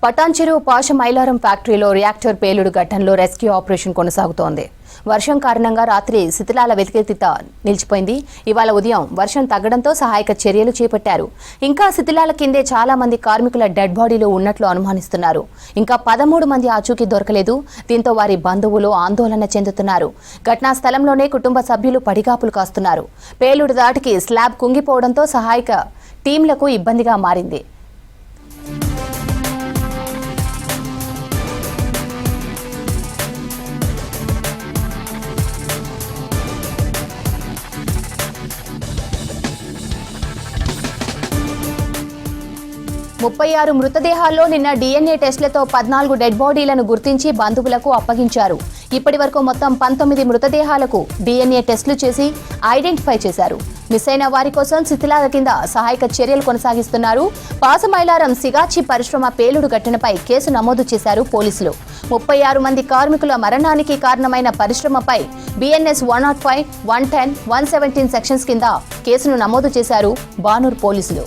పటాన్చెరు పాష మైలారం ఫ్యాక్టరీలో రియాక్టర్ పేలుడు ఘటనలో రెస్క్యూ ఆపరేషన్ కొనసాగుతోంది. వర్షం కారణంగా రాత్రి శిథిలాల వెలికితీత నిలిచిపోయింది. ఇవాళ ఉదయం వర్షం తగ్గడంతో సహాయక చర్యలు చేపట్టారు. ఇంకా శిథిలాల కిందే చాలా మంది కార్మికుల డెడ్ బాడీలు ఉన్నట్లు అనుమానిస్తున్నారు. ఇంకా 13 మంది ఆచూకీ దొరకలేదు. దీంతో వారి బంధువులు ఆందోళన చెందుతున్నారు. ఘటనా స్థలంలోనే కుటుంబ సభ్యులు పడిగాపులు కాస్తున్నారు. పేలుడు దాటికి స్లాబ్ కుంగిపోవడంతో సహాయక టీంలకు ఇబ్బందిగా మారింది. ముప్పై 36 మృతదేహాల్లో నిన్న DNA టెస్టులతో 14 డెడ్ బాడీలను గుర్తించి బంధువులకు అప్పగించారు. ఇప్పటి వరకు మొత్తం 19 మృతదేహాలకు DNA టెస్టులు చేసి ఐడెంటిఫై చేశారు. మిస్ అయిన వారి కోసం శిథిలాల కింద సహాయక చర్యలు కొనసాగిస్తున్నారు. పాసమైలారం సిగాచి పరిశ్రమ పేలుడు ఘటనపై కేసు నమోదు చేశారు పోలీసులు. 36 మంది కార్మికుల మరణానికి కారణమైన పరిశ్రమపై BNS 105, 110, 117 సెక్షన్స్ కింద కేసును నమోదు చేశారు బానూర్ పోలీసులు.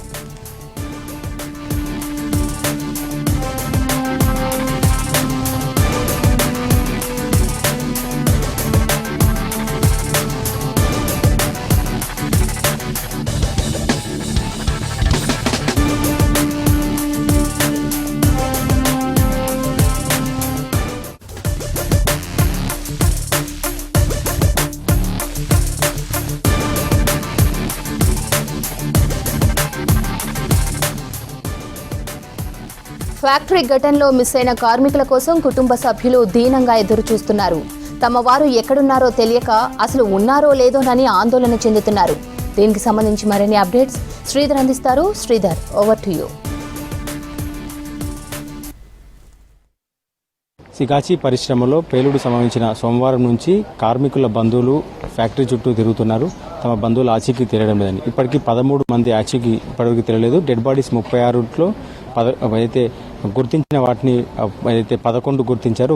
ఫ్యాక్టరీ ఘటనలో మిస్ అయిన కార్మికుల కోసం కుటుంబ సభ్యులు దీనంగా ఎదురు చూస్తున్నారు. తమ వారు ఎక్కడున్నారో తెలియక అసలు ఉన్నారో లేదోనని ఆందోళన చెందుతున్నారు. దీనికి సంబంధించి మరిన్ని అప్డేట్స్ శ్రీధర్ అందిస్తారు. Sridhar, over to you. Sigachi పరిశ్రమలో పేలుడు సంభవించిన సోమవారం నుంచి కార్మికుల బంధువులు ఫ్యాక్టరీ చుట్టూ తిరుగుతున్నారు. తమ బంధువులు ఆచూకీ తెలియడం లేదని. ఇప్పటికీ 13 మంది ఆచూకీ ఇప్పటివరకు తెలియలేదు. డెడ్ బాడీస్ 36లో అయితే గుర్తించిన వాటిని అయితే 11 గుర్తించారు.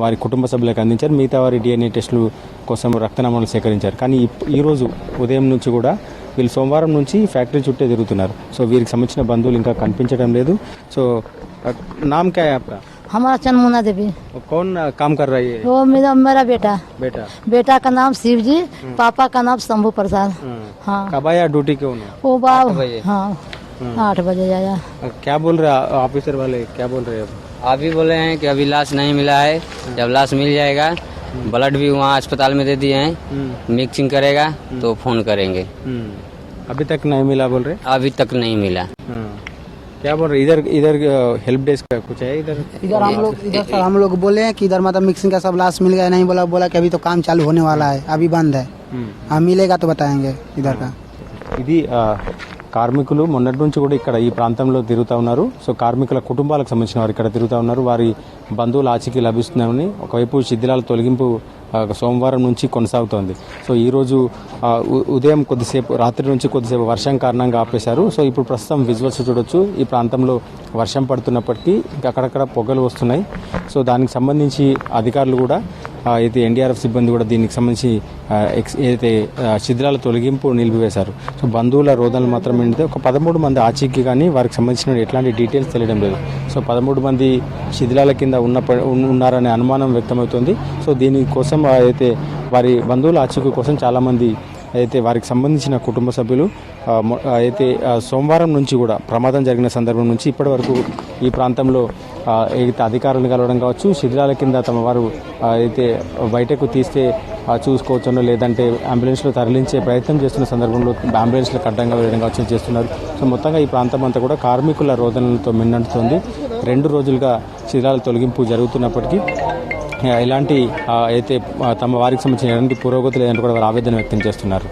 వారి కుటుంబ సభ్యులకు అందించారు. మిగతా వారి DNA టెస్టులు కోసం రక్త నమూనాలు సేకరించారు. కానీ ఈరోజు ఉదయం నుంచి కూడా వీళ్ళు సోమవారం నుంచి ఫ్యాక్టరీ చుట్టే తిరుగుతున్నారు. సో వీరికి సంబంధించిన బంధువులు ఇంకా కనిపించడం లేదు. సో నామ్ క్యా హై ఆప్కా? हमारा चंदमुना देवी। कौन काम कर रही है? वो मेरा बेटा का नाम शिव जी, पापा का नाम शंभू प्रसाद। हाँ। कब आया ड्यूटी क्यों? वो 8 बजे आया। क्या बोल रहे ऑफिसर वाले, क्या बोल रहे हैं? अभी बोले हैं कि अभी लाश नहीं मिला है, जब लाश मिल जाएगा ब्लड भी वहाँ अस्पताल में दे दिए हैं, मिक्सिंग करेगा तो फोन करेंगे। अभी तक नहीं मिला बोल रहे? अभी तक नहीं मिला। क्या बोल रहे? इधर हेल्प डेस्क का कुछ है? इधर हम लोग बोले हैं कि इधर मतलब मिक्सिंग का सब लाश मिल गया नहीं, बोला कि अभी तो काम चालू होने वाला है, अभी बंद है। हाँ, मिलेगा तो बताएंगे इधर का। ఇది కార్మికులు మొన్నటి నుంచి కూడా ఇక్కడ ఈ ప్రాంతంలో తిరుగుతూ ఉన్నారు. సో కార్మికుల కుటుంబాలకు సంబంధించిన వారు ఇక్కడ తిరుగుతూ ఉన్నారు. వారి బంధువుల ఆచూకీ లభిస్తున్నామని ఒకవైపు శిథిలాల తొలగింపు సోమవారం నుంచి కొనసాగుతోంది. సో ఈరోజు ఉదయం కొద్దిసేపు, రాత్రి నుంచి కొద్దిసేపు వర్షం కారణంగా ఆపేశారు. సో ఇప్పుడు ప్రస్తుతం విజువల్స్ చూడొచ్చు. ఈ ప్రాంతంలో వర్షం పడుతున్నప్పటికీ అక్కడక్కడ పొగలు వస్తున్నాయి. సో దానికి సంబంధించి అధికారులు కూడా అయితే NDRF సిబ్బంది కూడా దీనికి సంబంధించి ఏదైతే శిథిలాల తొలగింపు నిలిపివేశారు. సో బంధువుల రోదనలు మాత్రం ఏంటంటే ఒక 13 మంది ఆచూకీ కానీ వారికి సంబంధించిన ఎట్లాంటి డీటెయిల్స్ తెలియడం లేదు. సో 13 మంది శిథిలాల కింద ఉన్నారనే అనుమానం వ్యక్తమవుతుంది. సో దీనికోసం అయితే వారి బంధువుల ఆచూకీ కోసం చాలామంది అయితే వారికి సంబంధించిన కుటుంబ సభ్యులు అయితే సోమవారం నుంచి కూడా ప్రమాదం జరిగిన సందర్భం నుంచి ఇప్పటి వరకు ఈ ప్రాంతంలో అయితే అధికారులను కలవడం కావచ్చు, శిథిలాల కింద తమ వారు అయితే బయటకు తీస్తే చూసుకోవచ్చనో లేదంటే అంబులెన్స్లో తరలించే ప్రయత్నం చేస్తున్న సందర్భంలో అంబులెన్స్లకు అడ్డంగా వేయడం కావచ్చు చేస్తున్నారు. సో మొత్తంగా ఈ ప్రాంతం అంతా కూడా కార్మికుల రోదనలతో మిన్నంటుతోంది. 2 రోజులుగా శిథిలాల తొలగింపు జరుగుతున్నప్పటికీ ఇలాంటి అయితే తమ వారికి సంబంధించిన ఎలాంటి పురోగతి లేదంటూ కూడా వారు ఆవేదన వ్యక్తం చేస్తున్నారు.